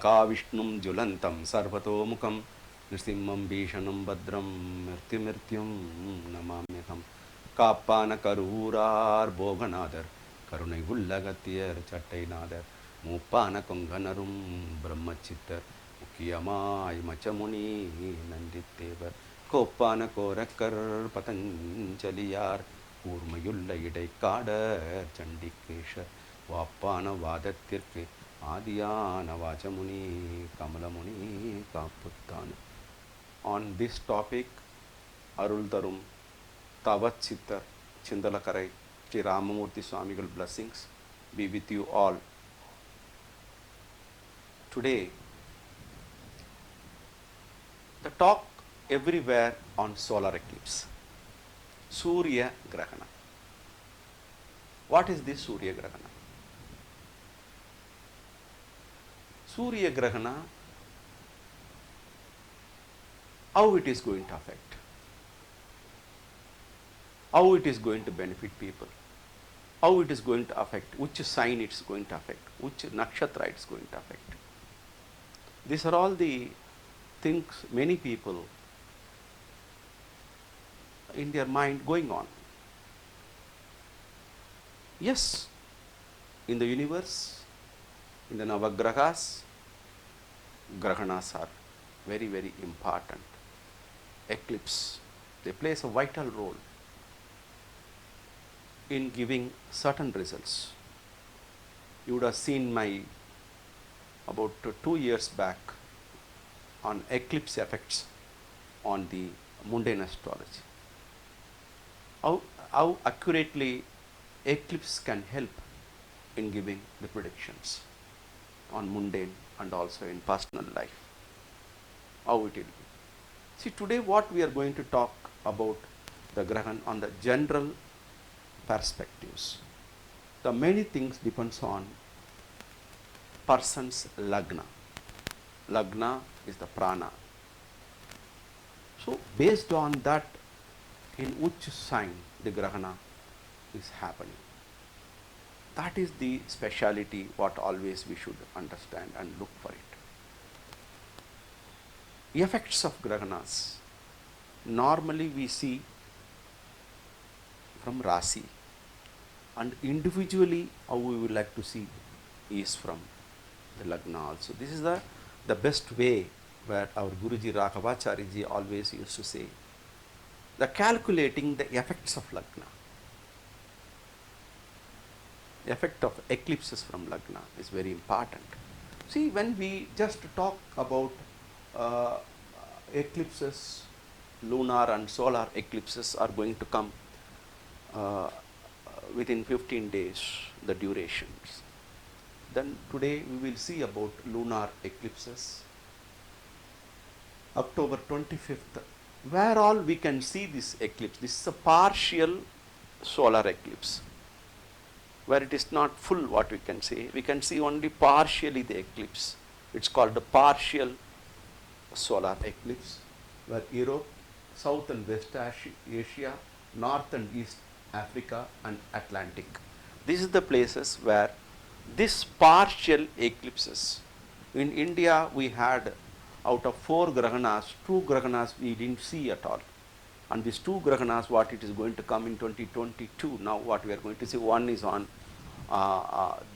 महाकाविष्णुं ज्वलन्तं सर्वतोमुखं नृसिंहं भीषणं भद्रं मृत्युमृत्युं नमाम्यहं காப்பான போகநாதர் கருணை உள்ளகத்தியர் சட்டைநாதர் மூப்பான கொங்கனரும் பிரம்மச்சித்தர் முக்கியமாய் மச்சமுனி நந்தித்தேவர் கோப்பான கோரக்கர் பதஞ்சலியார் கூர்மையுள்ள இடைக்காடர் சண்டிகேஷர் வாப்பான வாதத்திற்கு ஆதியான வாச்சமுனி கமலமுனி காப்புத்தான். On this topic, அருள் தரும் Tavat Chittar Chindalakarai Sri Ramamurthy Swamigal blessings be with you all. Today, the talk everywhere on solar eclipse. Surya Grahana. What is this Surya Grahana? Surya Grahana, how it is going to affect? How it is going to benefit people, how it is going to affect, which sign it is going to affect, which nakshatra it is going to affect. These are all the things many people in their mind going on. Yes, in the universe, in the Navagrahas, Grahanas are very, very important. Eclipse, they play a vital role in giving certain results. You would have seen my about 2 years back on eclipse effects on the mundane astrology. How accurately eclipse can help in giving the predictions on mundane and also in personal life. How it will be. See, today what we are going to talk about the Grahan on the general perspectives. The many things depends on person's lagna. Lagna is the prana. So based on that, in which sign the grahana is happening. That is the speciality what always we should understand and look for it. Effects of grahanas. Normally we see from Rasi, and individually how we would like to see is from the Lagna also. This is the best way where our Guruji Raghavacharya always used to say, the calculating the effects of Lagna. The effect of eclipses from Lagna is very important. See, when we just talk about eclipses, lunar and solar eclipses are going to come within 15 days, the durations. Then today we will see about lunar eclipses. October 25th, where all we can see this eclipse. This is a partial solar eclipse, where it is not full what we can say. We can see only partially the eclipse. It's called the partial solar eclipse, where Europe, South and West Asia, North and East Africa and Atlantic. These are the places where this partial eclipses. In India we had out of 4 grahanas, 2 grahanas we didn't see at all. And these 2 grahanas, what it is going to come in 2022, now what we are going to see, one is on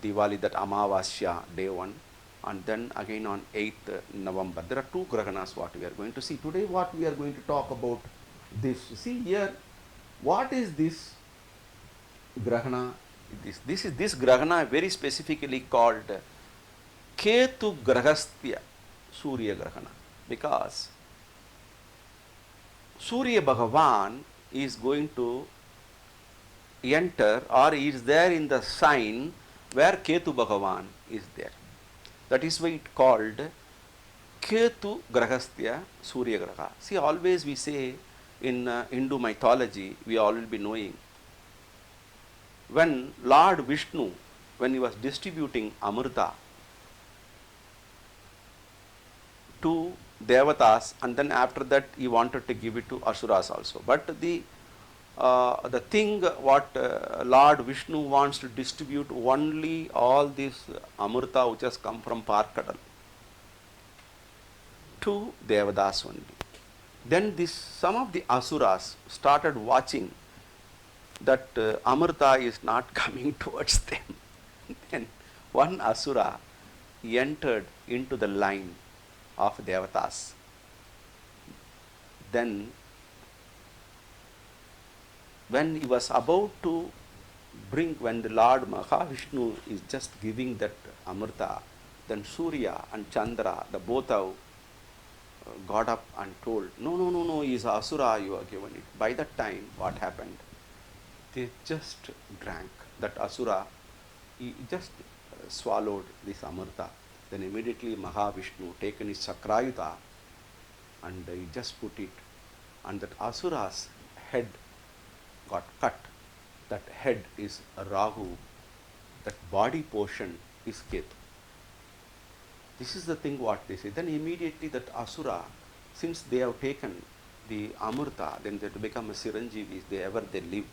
Diwali, that Amavasya, day 1, and then again on 8th November. There are 2 grahanas what we are going to see. Today what we are going to talk about this. See here, what is this grahana? This grahana very specifically called Ketu Grahastya Surya Grahana, because Surya Bhagavan is going to enter or is there in the sign where Ketu Bhagavan is there. That is why it called Ketu Grahastya Surya Graha. See, always we say in Hindu mythology, we all will be knowing, when Lord Vishnu, when he was distributing Amrita to Devatas, and then after that he wanted to give it to Asuras also. But the thing what Lord Vishnu wants to distribute only all this Amrita which has come from Parkadal. to Devadas only. Then some of the asuras started watching that Amrita is not coming towards them. Then one asura entered into the line of Devatas. Then when he was about to bring, when the Lord Mahavishnu is just giving that Amrita, then Surya and Chandra, the both have got up and told, no, he is Asura, you are given it. By that time, what happened? They just drank. That Asura, he just swallowed this Amrita. Then immediately Mahavishnu taken his Sakrayuta and he just put it, and that Asura's head got cut. That head is Rahu, that body portion is Ketu. This is the thing what they say. Then immediately that Asura, since they have taken the Amrita, then they become a Siranjeevis, they live.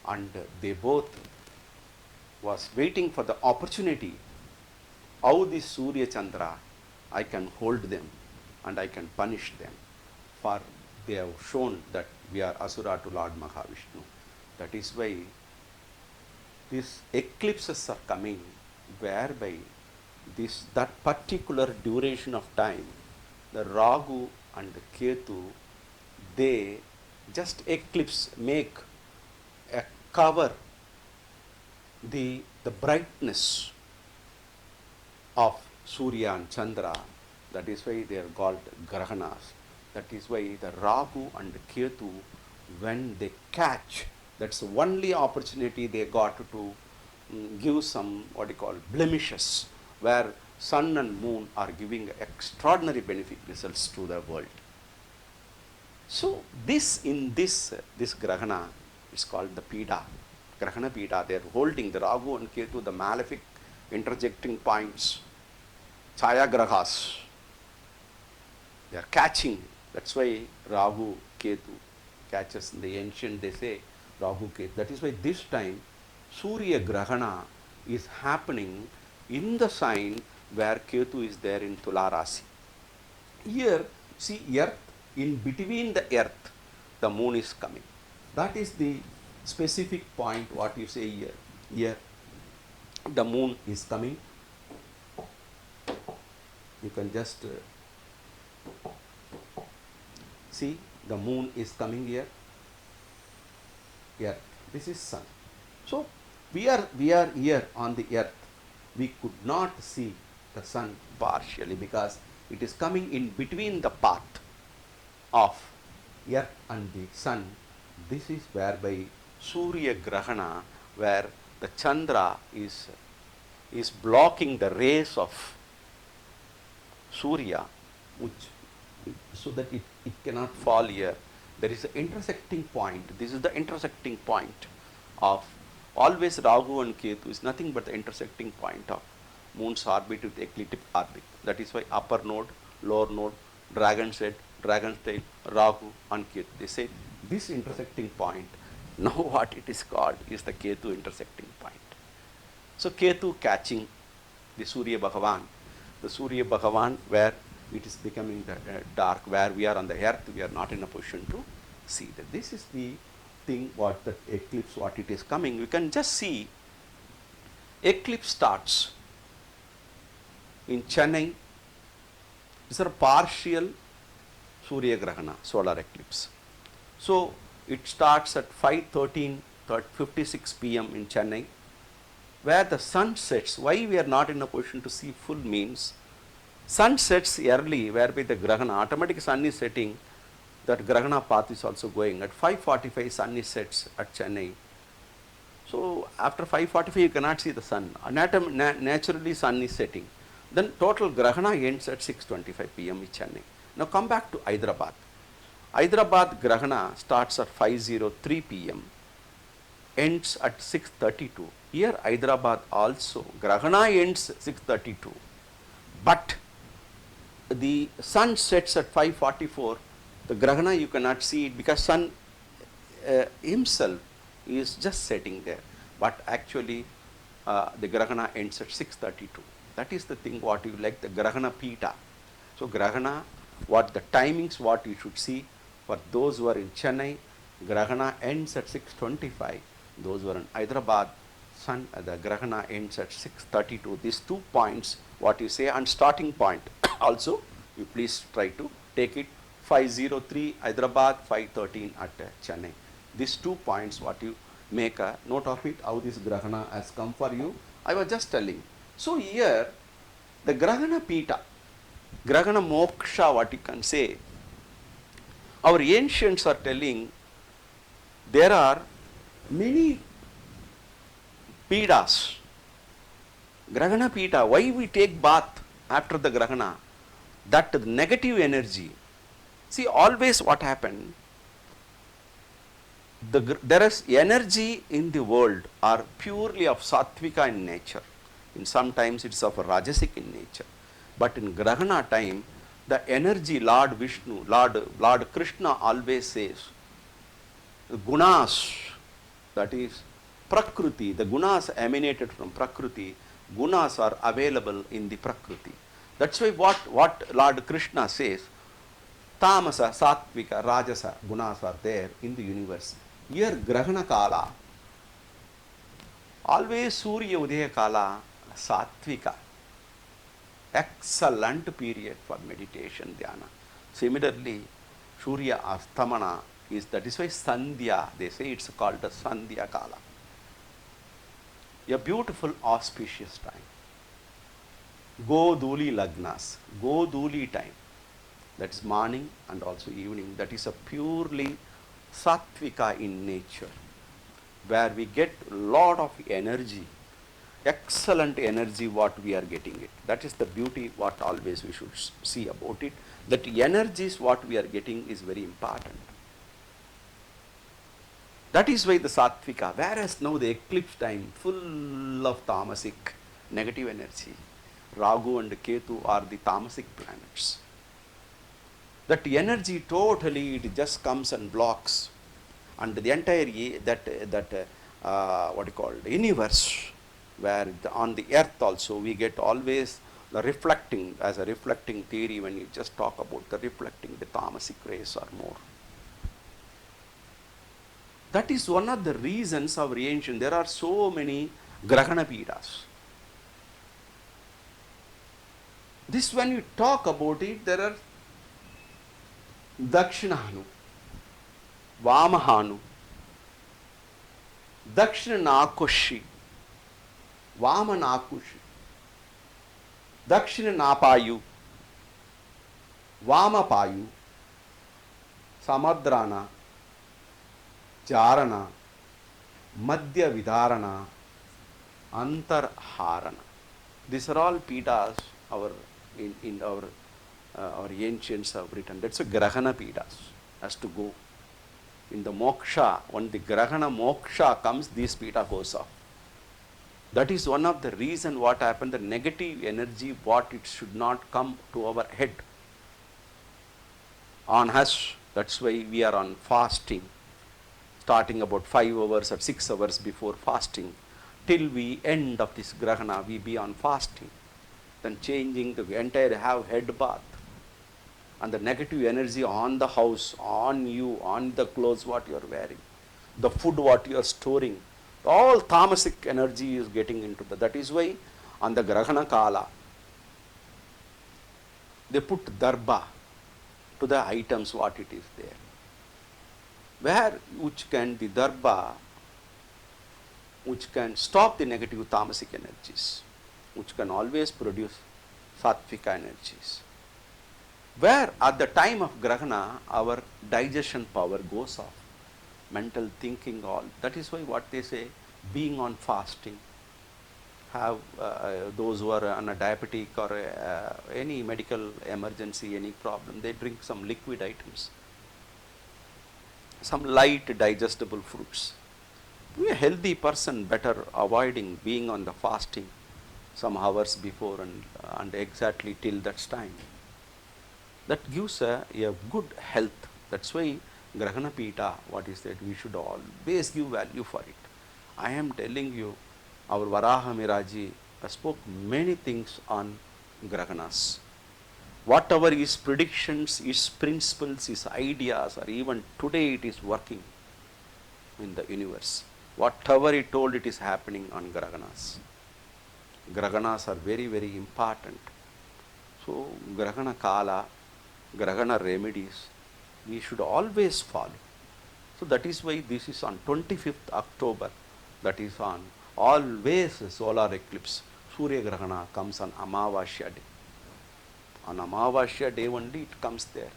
And they both was waiting for the opportunity, how this Surya Chandra, I can hold them and I can punish them, for they have shown that we are Asura to Lord Mahavishnu. That is why these eclipses are coming, whereby that particular duration of time, the Rahu and the Ketu, they just eclipse, make a cover the brightness of Surya and Chandra. That is why they are called Grahanas. That is why the Rahu and the Ketu, when they catch, that's the only opportunity they got to give some what you call blemishes, where sun and moon are giving extraordinary benefit results to the world. So this Grahana is called the Pida, Grahana Pida. They are holding the Rahu and Ketu, the malefic interjecting points, Chaya Grahas. They are catching. That's why Rahu Ketu catches. In the ancient they say Rahu Ketu. That is why this time Surya Grahana is happening in the sign where Ketu is there in Tula Rasi. Here, see earth, in between the earth, the moon is coming. That is the specific point what you say here. Here, the moon is coming. You can just see the moon is coming here. Here, this is sun. So we are here on the earth. We could not see the sun partially because it is coming in between the path of earth and the sun. This is whereby Surya Grahana, where the Chandra is blocking the rays of Surya, so that it cannot fall here. There is an intersecting point. This is the intersecting point of always Rahu and Ketu is nothing but the intersecting point of moon's orbit with ecliptic orbit. That is why upper node, lower node, dragon's head, dragon's tail, Rahu and Ketu. They say this intersecting point, now what it is called is the Ketu intersecting point. So Ketu catching the Surya Bhagavan. The Surya Bhagavan where it is becoming the, dark, where we are on the earth, we are not in a position to see that. This is the thing what the eclipse, what it is coming. You can just see eclipse starts in Chennai. These are partial Surya Grahana, solar eclipse. So it starts at 5:13:56 p.m. in Chennai, where the sun sets. Why we are not in a position to see full means, sun sets early, whereby the Grahana, automatic sun is setting, that Grahana path is also going. At 5:45 sun is sets at Chennai. So after 5:45 you cannot see the sun. Naturally sun is setting. Then total Grahana ends at 6:25 p.m. in Chennai. Now come back to Hyderabad. Hyderabad Grahana starts at 5:03 p.m. ends at 6:32. Here Hyderabad also Grahana ends 6:32. But the sun sets at 5:44. The Grahana you cannot see it because sun himself is just setting there. But actually the Grahana ends at 6:32. That is the thing what you like, the Grahana Pita. So Grahana, what the timings, what you should see for those who are in Chennai, Grahana ends at 6:25. Those who are in Hyderabad, the Grahana ends at 6:32. These 2 points, what you say, and starting point also, you please try to take it. 5:03 Hyderabad, 5:13 at Chennai. These 2 points, what you make a note of it, how this Grahana has come for you. I was just telling. So here, the Grahana Pita, Grahana Moksha, what you can say, our ancients are telling there are many Pidas. Grahana Pita, why we take bath after the Grahana? That negative energy. See, always what happened, there is energy in the world are purely of Sattvika in nature. In sometimes it's of Rajasic in nature. But in Grahana time, the energy Lord Vishnu, Lord Krishna always says, Gunas, that is Prakriti, the Gunas emanated from Prakriti, Gunas are available in the Prakriti. That's why what Lord Krishna says, Tamasa, Sattvika, Rajasa, Gunas are there in the universe. Here Grahana Kala, always Surya Udaya Kala, Sattvika, excellent period for meditation, dhyana. Similarly, Surya Astamana that is why Sandhya, they say it's called the Sandhya Kala. A beautiful auspicious time. Goduli Lagnas, Goduli time. That is morning and also evening. That is a purely Sattvika in nature, where we get lot of energy, excellent energy what we are getting it. That is the beauty what always we should see about it. That energies what we are getting is very important. That is why the Sattvika, whereas now the eclipse time, full of tamasic, negative energy. Ragu and Ketu are the tamasic planets. That energy totally, it just comes and blocks. And the entire, what you call, universe, where on the earth also we get always the reflecting, as a reflecting theory, when you just talk about the reflecting, the tamasic rays are more. That is one of the reasons of ancient, there are so many Grahana Pidas. This, when you talk about it, there are Dakshinahanu, Vamahanu, Dakshina Nakushi, Vama Nakushi, Dakshina Napayu, Vama Payu, Samadrana, Charana, Madhya Vidharana, Antarharana. These are all Pitas in our ancients have written. That's a Grahana Pitas has to go. In the moksha, when the Grahana moksha comes, this Pita goes off. That is one of the reason what happened, the negative energy, what it should not come to our head. On us, that's why we are on fasting, starting about 5 hours or 6 hours before fasting. Till we end of this Grahana, we be on fasting. Then changing the entire, have head bath. And the negative energy on the house, on you, on the clothes what you are wearing, the food what you are storing, all tamasic energy is getting into that. That is why on the Grahana Kala, they put darba to the items what it is there. Where, which can the darba, which can stop the negative tamasic energies, which can always produce sattvika energies. Where at the time of Grahana, our digestion power goes off, mental thinking, all. That is why what they say, being on fasting, have those who are on a diabetic or any medical emergency, any problem, they drink some liquid items, some light digestible fruits. Be a healthy person, better avoiding being on the fasting some hours before and exactly till that time. That gives a good health. That's why Grahana Pita, what is that? We should always give value for it. I am telling you, our Varaha Miraji spoke many things on Grahanas. whatever his predictions, his principles, his ideas, or even today it is working in the universe. Whatever he told, it is happening on Graganas. Graganas are very, very important. So, Grahana Kala, Grahana remedies, we should always follow. So, that is why this is on 25th October, that is on always solar eclipse. Surya Grahana comes on Amavasya day. On Amavasya day only it comes there.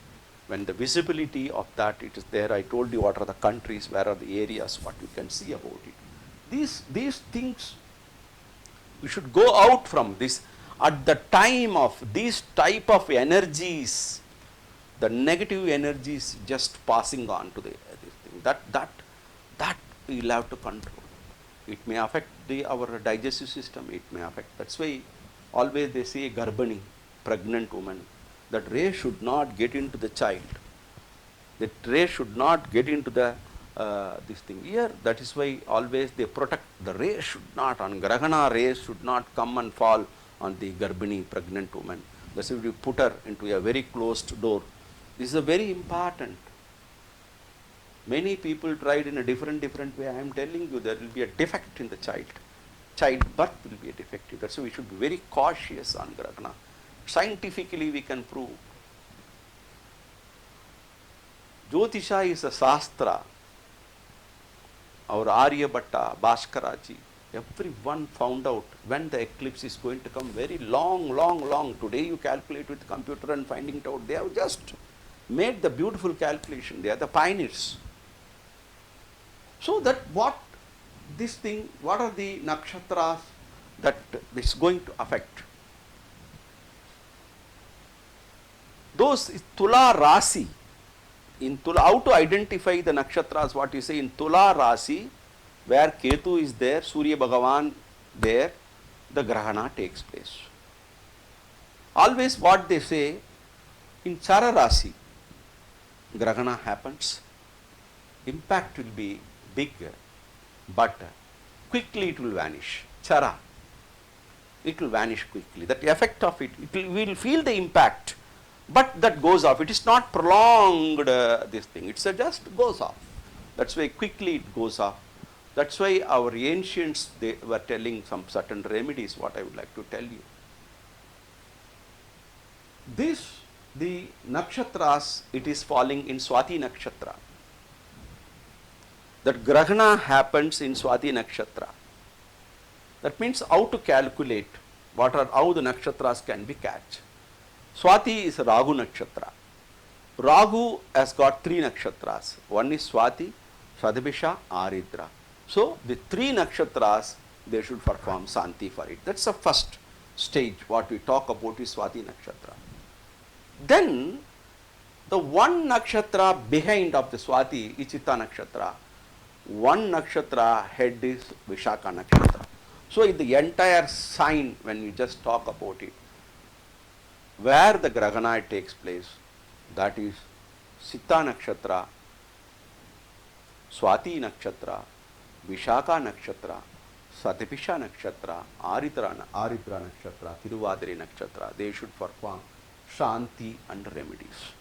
When the visibility of that it is there, I told you what are the countries, where are the areas, what you can see about it. These things, we should go out from this. At the time of these type of energies, the negative energies just passing on to this thing. That we will have to control. It may affect our digestive system, it may affect. That's why always they say Garbhani, pregnant woman, that ray should not get into the child. That ray should not get into the this thing. Here, that is why always they protect. The ray should not, on Grahana rays should not come and fall on the Garbhani, pregnant woman. That's why we put her into a very closed door. This is a very important. Many people tried in a different way. I am telling you, there will be a defect in the child. Childbirth will be a defective. That's why we should be very cautious on Grahana. Scientifically we can prove. Jyotisha is a Shastra. Our Aryabhatta, Bhaskaraji, everyone found out when the eclipse is going to come. Very long. Today you calculate with computer and finding it out. They have just made the beautiful calculation. They are the pioneers. So that what this thing, what are the nakshatras that is going to affect? Those is Tula Rasi. In Tula, how to identify the nakshatras, what you say in Tula Rasi, where Ketu is there, Surya Bhagavan there, the Grahana takes place. Always what they say, in Chara Rasi, Grahana happens, impact will be big, but quickly it will vanish. Chara, it will vanish quickly. That effect of it, we will feel the impact. But that goes off. It is not prolonged this thing. It's just goes off. That's why quickly it goes off. That's why our ancients, they were telling some certain remedies, what I would like to tell you. This, the nakshatras, it is falling in Swati nakshatra. That Grahana happens in Swati nakshatra. That means how to calculate how the nakshatras can be catch. Swati is Ragu nakshatra. Ragu has got 3 nakshatras. One is Swati, Sadabisha, Aridra. So the 3 nakshatras, they should perform Santi for it. That's the first stage. What we talk about is Swati nakshatra. Then the one nakshatra behind of the Swati is Chitta nakshatra. One nakshatra head is Vishaka nakshatra. So in the entire sign, when we just talk about it, where the Grahana takes place, that is Sitta nakshatra, Swati nakshatra, Vishaka nakshatra, Satapisha nakshatra, Aridra nakshatra, Tiruvadiri nakshatra. They should perform Shanti and remedies.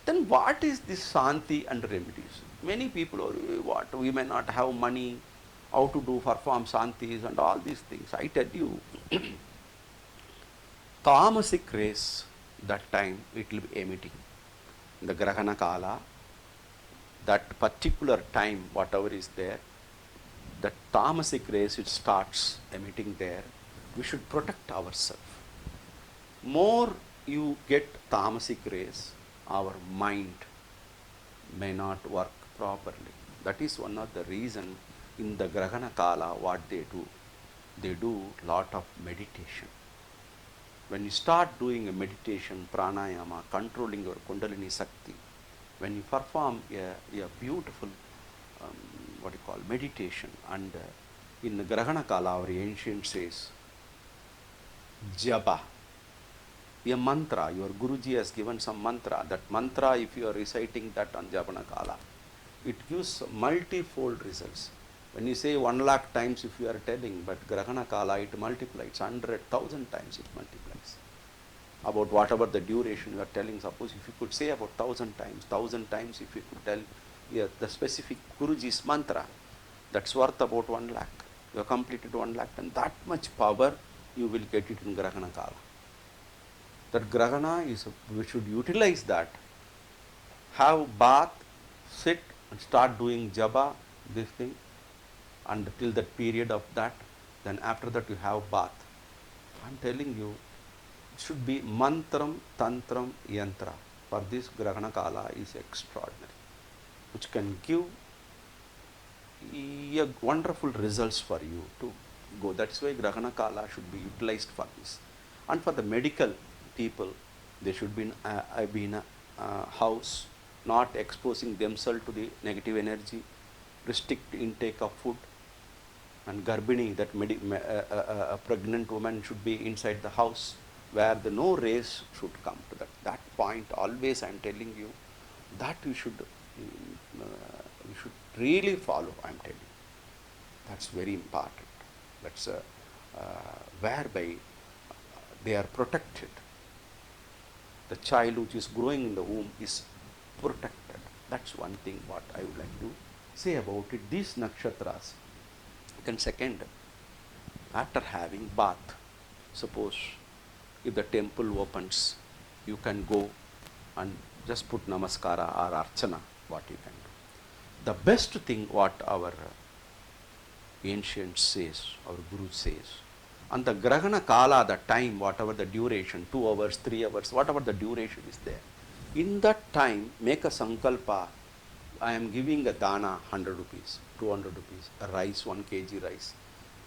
Then what is this Shanti and remedies? Many people are, what, we may not have money, how to perform Shantis and all these things. I tell you, Tamasic rays, that time it will be emitting. The Grahana Kala, that particular time, whatever is there, the Tamasic rays, it starts emitting there. We should protect ourselves. More you get Tamasic rays, our mind may not work properly. That is one of the reason in the Grahana Kala, what they do lot of meditation. When you start doing a meditation, pranayama, controlling your Kundalini Sakti, when you perform a beautiful, meditation, and in the Grahana Kala, our ancient says, Japa, a mantra, your Guruji has given some mantra. That mantra, if you are reciting that on Japana Kala, it gives multifold results. When you say 1 lakh times if you are telling, but Grahana Kala it multiplies, 100,000 times it multiplies. About whatever the duration you are telling, suppose if you could say about 1,000 times if you could tell the specific Guruji's mantra, that's worth about 1 lakh. You have completed 1 lakh, and that much power you will get it in Grahana Kala. That Grahana is, we should utilize that. Have bath, sit and start doing japa, this thing, and till that period of that, then after that you have bath. I am telling you, it should be mantram, tantram, yantra. For this Grahana Kala is extraordinary, which can give wonderful results for you to go. That's why Grahana Kala should be utilized for this. And for the medical people, they should be in a house, not exposing themselves to the negative energy, restrict intake of food, and Garbini, that a pregnant woman should be inside the house where the no rays should come to that point. Always I am telling you that you should really follow. I am telling you that's very important. That's whereby they are protected. The child which is growing in the womb is protected. That's one thing what I would like to say about it. These nakshatras. Then second, after having bath, suppose if the temple opens, you can go and just put namaskara or archana, what you can do. The best thing what our ancient says, our Guru says, and the Grahana Kala, the time, whatever the duration, 2 hours, 3 hours, whatever the duration is there, in that time make a sankalpa. I am giving a dana 100 rupees, 200 rupees, a rice, 1 kg rice,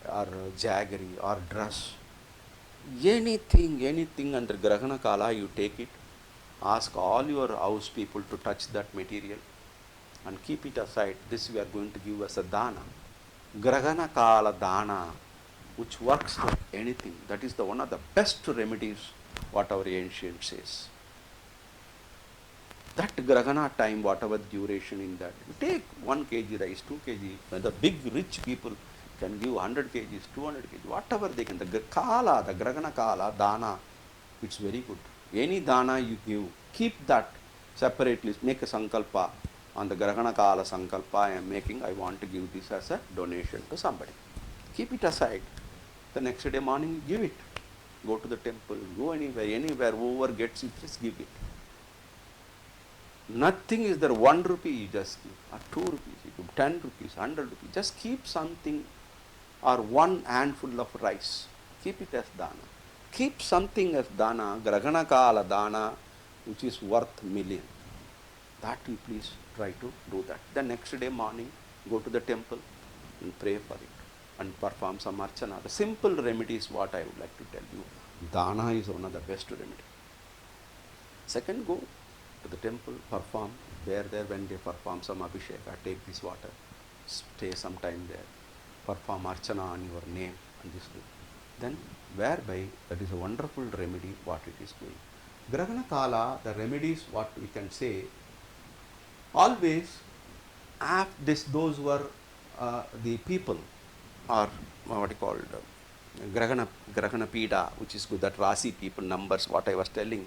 or jaggery, or dress. Anything under Grahana Kala, you take it, ask all your house people to touch that material and keep it aside. This we are going to give as a dana. Grahana Kala dana, which works for anything. That is the one of the best remedies what our ancient says. That Grahana time, whatever duration in that, you take 1 kg rice, 2 kg, the big rich people can give 100 kgs, 200 kg, whatever they can. The Kala, the Grahana Kala, dana, it's very good. Any dana you give, keep that separately, make a sankalpa. On the Grahana Kala sankalpa I am making, I want to give this as a donation to somebody. Keep it aside. The next day morning, give it. Go to the temple, go anywhere, whoever gets it, just give it. Nothing is there. 1 rupee you just give, or 2 rupees, you give 10 rupees, 100 rupees. Just keep something, or 1 handful of rice. Keep it as dana. Keep something as dana, Grahana Kala dana, which is worth million. That you please try to do that. The next day morning, go to the temple and pray for it and perform some archana. The simple remedy is what I would like to tell you. Dana is one of the best remedy. Second, go to the temple, perform there when they perform some abhisheka, take this water, stay some time there, perform archana on your name and this thing. Then whereby that is a wonderful remedy what it is doing. Grahana Kala, the remedies what we can say, always those who are the people or what you called Grahana Pida, which is good, that Rasi people numbers, what I was telling,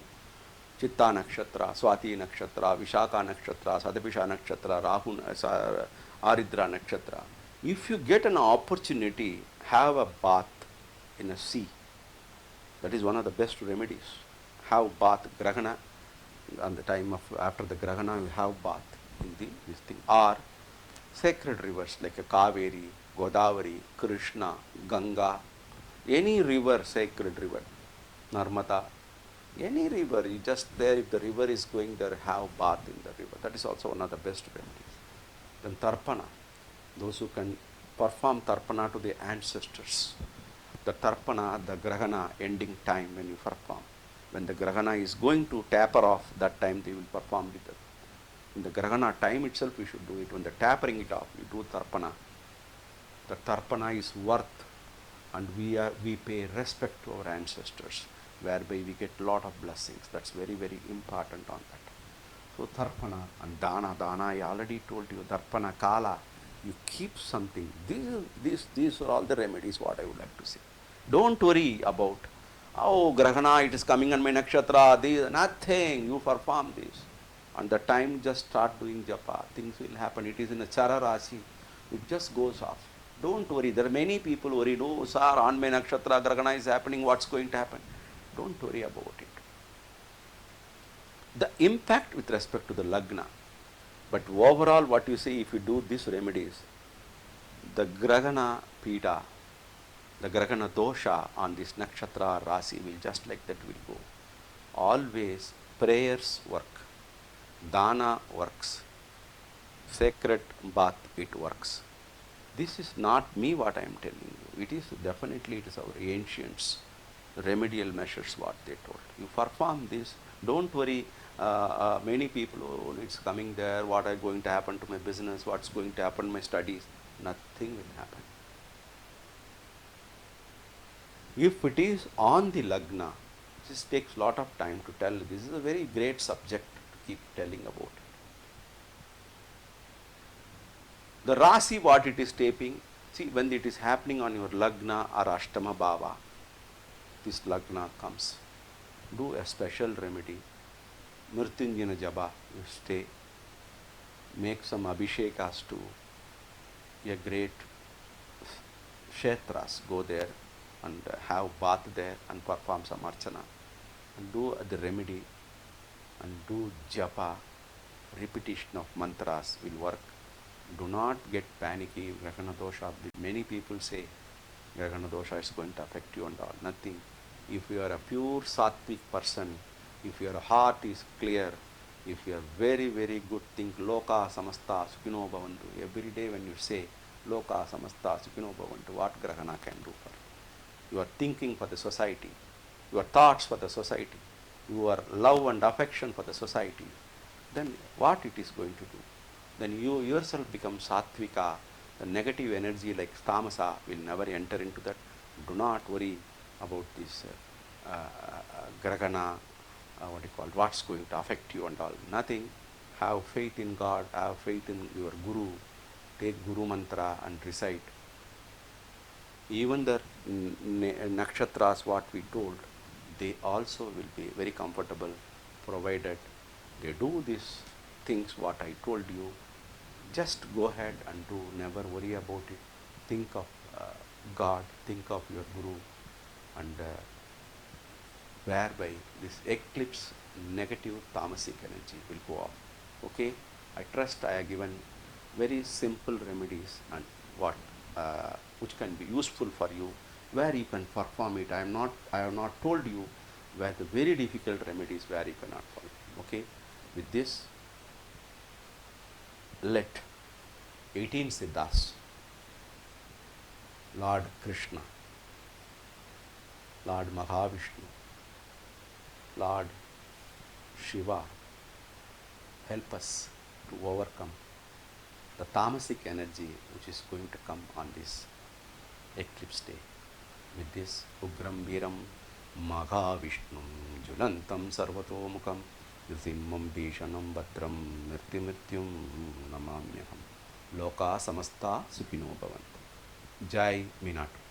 Chitta Nakshatra, Swati Nakshatra, Vishaka Nakshatra, Sadapisha Nakshatra, Rahu, Aridra Nakshatra. If you get an opportunity, have a bath in a sea. That is one of the best remedies. Have bath, Grahana, on the time of after the Grahana, you have bath in this thing. Or sacred rivers like a Kaveri, Godavari, Krishna, Ganga, any river, sacred river, Narmada, any river, you just there, if the river is going there, have bath in the river. That is also one of the best remedies. Then Tarpana, those who can perform Tarpana to the ancestors. The Tarpana, the Grahana ending time when you perform. When the Grahana is going to taper off, that time they will perform with it. In the Grahana time itself, we should do it. When the tapering it off, we do Tarpana. The Tarpana is worth, and we pay respect to our ancestors, whereby we get lot of blessings. That's very, very important on that. So Tarpana and Dana, I already told you, Tarpana Kala, You keep something. These are all the remedies what I would like to say. Don't worry about, oh, Grahana, it is coming on my nakshatra, nothing. You perform this. And the time just start doing japa, things will happen. It is in a chara rasi. It just goes off. Don't worry. There are many people worried, oh, sir, on my nakshatra, Grahana is happening, what's going to happen? Don't worry about it. The impact with respect to the lagna. But overall, what you see, if you do these remedies, the Grahana Pita, the Grahana dosha on this nakshatra rasi will just like that will go. Always prayers work, dana works, sacred bath it works. This is not me what I am telling you. It is definitely, it is our ancients, remedial measures what they told. You perform this, don't worry. Many people, oh, it's coming there, what is going to happen to my business, what's going to happen to my studies. Nothing will happen. If it is on the lagna, this takes lot of time to tell. This is a very great subject to keep telling about it. The rasi what it is taping, see, when it is happening on your lagna or ashtama bhava, this lagna comes. Do a special remedy. Mrityunjana jaba, you stay. Make some abhishekas to a great kshetras, go there and have bath there and perform some archana. And do the remedy and do japa, repetition of mantras will work. Do not get panicky. Grahana dosha, many people say Grahana dosha is going to affect you and all. Nothing. If you are a pure sattvic person, if your heart is clear, if you are very, very good, think loka samasta sukhino bhavantu. Every day when you say loka samasta sukhino bhavantu, what Grahana can do for you? You are thinking for the society, your thoughts for the society, your love and affection for the society. Then what it is going to do? Then you yourself become sattvika. The negative energy like tamasa will never enter into that. Do not worry about this Grahana, what you call, what's going to affect you and all. Nothing. Have faith in God, have faith in your Guru, take Guru mantra and recite. Even the nakshatras what we told, they also will be very comfortable provided they do these things what I told you. Just go ahead and do, never worry about it. Think of God, think of your Guru, and whereby this eclipse negative tamasic energy will go off. Okay, I trust I have given very simple remedies and what which can be useful for you, where you can perform it. I have not told you where the very difficult remedies where you cannot follow. Okay, with this, let 18 Siddhas, Lord Krishna, Lord Mahavishnu, Lord Shiva help us to overcome the tamasic energy which is going to come on this eclipse day. With this, Ugram Viram Mahavishnu Julantam Sarvatomukam Yusimmam Bhishanam Bhadram Mirtimrityum Namamyaham Loka Samasta Sukhino Bhavantu. Jai Meenatu.